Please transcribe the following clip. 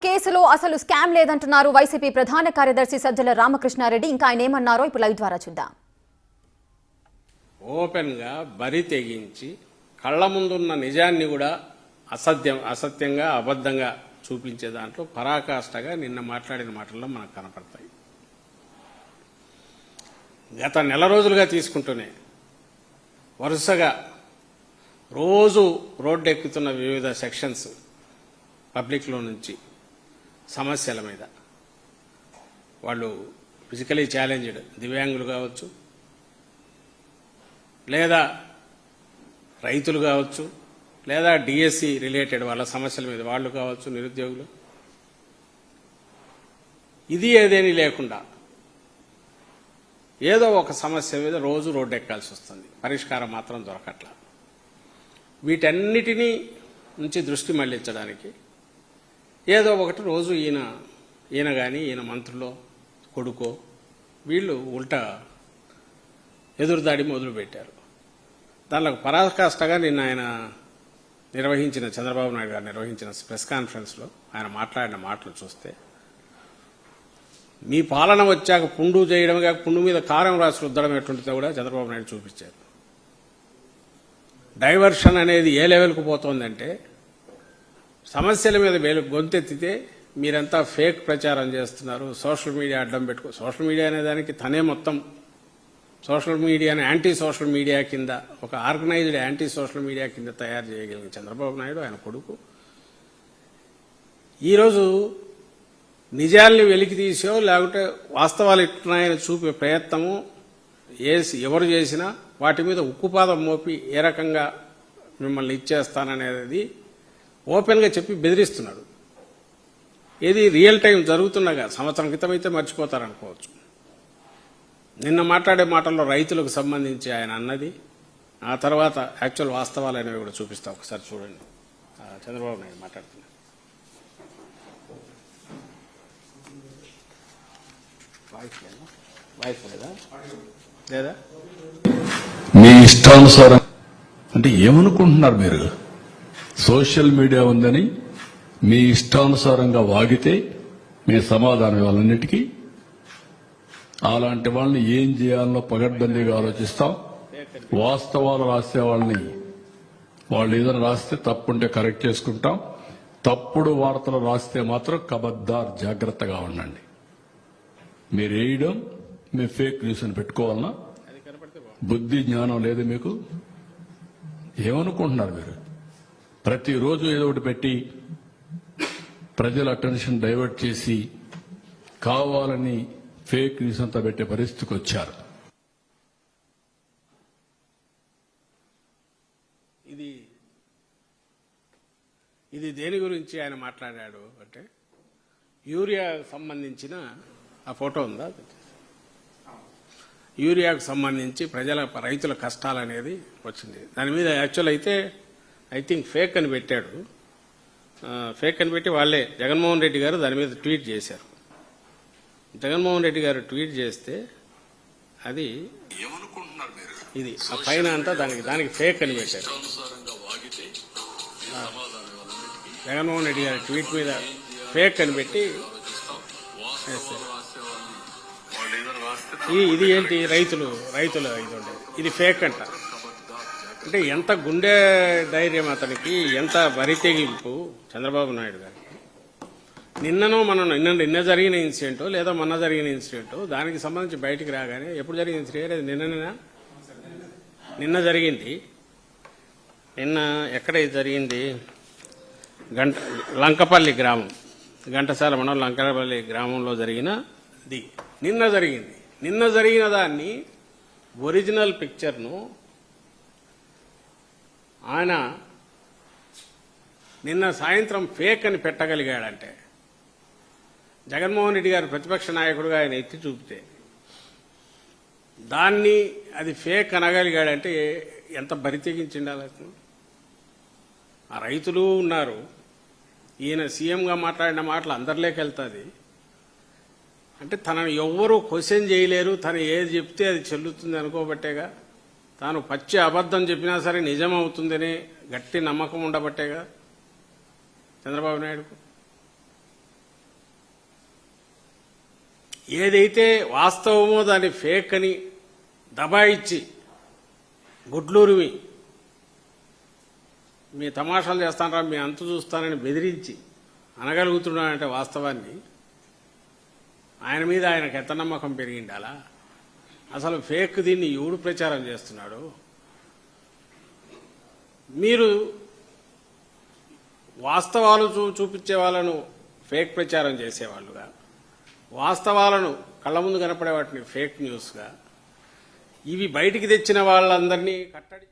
కేసులో అసలు స్కామ్ లేదంటున్నారు వైసీపీ ప్రధాన కార్యదర్శి సజ్జల రామకృష్ణారెడ్డి. ఇంకా ఆయన ఏమన్నారో ఇప్పుడు లైవ్ ద్వారా చూద్దాం. ఓపెన్ గా బరి తెగించి కళ్ల ముందున్న నిజాన్ని కూడా అసత్యంగా అబద్ధంగా చూపించే దాంట్లో పరాకాష్ఠగా నిన్న మాట్లాడిన మాటల్లో మనకు కనపడతాయి. గత నెల రోజులుగా తీసుకుంటూనే వరుసగా రోజు రోడ్డు ఎక్కుతున్న వివిధ సెక్షన్స్ పబ్లిక్లో నుంచి సమస్యల మీద వాళ్ళు ఫిజికలీ ఛాలెంజ్డ్ దివ్యాంగులు కావచ్చు, లేదా రైతులు కావచ్చు, లేదా డిఎస్సి రిలేటెడ్ వాళ్ళ సమస్యల మీద వాళ్ళు కావచ్చు, నిరుద్యోగులు, ఇది ఏదేని లేకుండా ఏదో ఒక సమస్య మీద రోజు రోడ్డు ఎక్కాల్సి వస్తుంది. పరిష్కారం మాత్రం దొరకట్లా. వీటన్నిటినీ నుంచి దృష్టి మళ్లించడానికి ఏదో ఒకటి రోజు ఈయన కానీ ఈయన మంత్రులో కొడుకో వీళ్ళు ఉల్టా ఎదురుదాడి మొదలుపెట్టారు. దానిలో పరాకాష్ఠగా నిన్న ఆయన నిర్వహించిన చంద్రబాబు నాయుడు గారు నిర్వహించిన ప్రెస్ కాన్ఫరెన్స్లో ఆయన మాట్లాడిన మాటలు చూస్తే మీ పాలన వచ్చాక పుండు చేయడం కాక పుండు మీద కారం రాసి రుద్దడం ఎటువంటిదో కూడా చంద్రబాబు నాయుడు చూపించారు. డైవర్షన్ అనేది ఏ లెవెల్కు పోతోందంటే సమస్యల మీద గొంతెత్తితే మీరంతా ఫేక్ ప్రచారం చేస్తున్నారు, సోషల్ మీడియా అడ్డం పెట్టుకో. సోషల్ మీడియా అనే దానికి తనే మొత్తం సోషల్ మీడియాని యాంటీ సోషల్ మీడియా కింద, ఒక ఆర్గనైజ్డ్ యాంటీ సోషల్ మీడియా కింద తయారు చేయగలిగిన చంద్రబాబు నాయుడు ఆయన కొడుకు ఈరోజు నిజాల్ని వెలికి తీసో లేకుంటే వాస్తవాలు ఇట్టున్నాయని చూపే ప్రయత్నము ఎవరు చేసినా వాటి మీద ఉక్కుపాదం మోపి ఏ రకంగా మిమ్మల్ని ఇచ్చేస్తాననేది ఓపెన్గా చెప్పి బెదిరిస్తున్నాడు. ఏది రియల్ టైం జరుగుతుండగా సంవత్సరం క్రితం అయితే మర్చిపోతారనుకోవచ్చు. నిన్న మాట్లాడే మాటల్లో రైతులకు సంబంధించి ఆయన అన్నది, ఆ తర్వాత యాక్చువల్ వాస్తవాలు అనేవి కూడా చూపిస్తా. ఒకసారి చూడండి. చంద్రబాబు నాయుడు మాట్లాడుతున్నారు. వాయిస్ లేదా లేదా మీ ఇష్టానుసారం అంటే ఏమనుకుంటున్నారు మీరు? సోషల్ మీడియా ఉందని మీ ఇష్టానుసారంగా వాగితే మీ సమాధానం వాళ్ళన్నిటికీ అలాంటి వాళ్ళని ఏం చేయాలో పగడ్బందీగా ఆలోచిస్తాం. వాస్తవాలు రాసే వాళ్ళని వాళ్ళు ఏదైనా రాస్తే తప్పుంటే కరెక్ట్ చేసుకుంటాం. తప్పుడు వార్తలు రాస్తే మాత్రం కబద్దార్ జాగ్రత్తగా ఉండండి. మీరు వేయడం మీ ఫేక్ న్యూస్ అని పెట్టుకోవాలన్నా బుద్ధి జ్ఞానం లేదు మీకు? ఏమనుకుంటున్నారు మీరు? ప్రతిరోజు ఏదో ఒకటి పెట్టి ప్రజల అటెన్షన్ డైవర్ట్ చేసి కావాలని ఫేక్ న్యూస్ అంతా పెట్టే పరిస్థితికి వచ్చారు. ఇది దేని గురించి ఆయన మాట్లాడాడు అంటే యూరియాకు సంబంధించిన ఆ ఫోటో ఉందా? యూరియాకు సంబంధించి రైతుల కష్టాలు అనేది వచ్చింది. దాని మీద యాక్చువల్ అయితే ఐ థింక్ ఫేక్ అని పెట్టాడు. ఫేక్ అని పెట్టి వాళ్ళే జగన్మోహన్ రెడ్డి గారు దాని మీద ట్వీట్ చేశారు. జగన్మోహన్ రెడ్డి గారు ట్వీట్ చేస్తే అది ఇది ఆ పైన అంతా దానికి ఫేక్ అని పెట్టారు. జగన్మోహన్ రెడ్డి గారి ట్వీట్ మీద ఫేక్ అని పెట్టి ఇది ఏంటి రైతుల ఇది ఉండేది, ఇది ఫేక్ అంట. అంటే ఎంత గుండె ధైర్యం అతనికి, ఎంత బరితెగింపు చంద్రబాబు నాయుడు గారికి. నిన్న జరిగిన ఇన్సిడెంట్ లేదా మొన్న జరిగిన ఇన్సిడెంట్ దానికి సంబంధించి బయటికి రాగానే ఎప్పుడు జరిగిన ఇన్సిడెంట్? నిన్న జరిగింది. నిన్న ఎక్కడ జరిగింది? లంకపల్లి గ్రామం, ఘంటసాల మండలం లంకపల్లి గ్రామంలో జరిగినది నిన్న జరిగిన దాన్ని ఒరిజినల్ పిక్చర్ను ఆయన నిన్న సాయంత్రం ఫేక్ అని పెట్టగలిగాడంటే జగన్మోహన్ రెడ్డి గారు ప్రతిపక్ష నాయకుడుగా ఆయన ఎత్తి చూపితే దాన్ని అది ఫేక్ అనగలిగాడంటే ఎంత బరి తెగించిండాలి అతను. ఆ రైతులు ఉన్నారు, ఈయన సీఎంగా మాట్లాడిన మాటలు అందరిలోకి వెళ్తుంది. అంటే తనను ఎవ్వరూ క్వశ్చన్ చేయలేరు, తను ఏది చెప్తే అది చెల్లుతుంది అనుకోబట్టేగా, తాను పచ్చి అబద్ధం చెప్పినా సరే నిజం అవుతుందని గట్టి నమ్మకం ఉండబట్టేగా చంద్రబాబు నాయుడుకు. ఏదైతే వాస్తవమో దాన్ని ఫేక్ అని దబాయిచ్చి గుడ్లూరివి మీ తమాషాలు చేస్తానరా మీ అంతు చూస్తానని బెదిరించి అనగలుగుతున్నాడంటే వాస్తవాన్ని ఆయన మీద ఆయనకు ఎంత నమ్మకం పెరిగిండాలా? అసలు ఫేక్ దీన్ని ఎవడు ప్రచారం చేస్తున్నాడు? మీరు వాస్తవాలు చూపించే వాళ్ళను ఫేక్ ప్రచారం చేసేవాళ్ళుగా, వాస్తవాలను కళ్ళ ముందు కనపడే వాటిని ఫేక్ న్యూస్గా, ఇవి బయటికి తెచ్చిన వాళ్ళందరినీ కట్టడి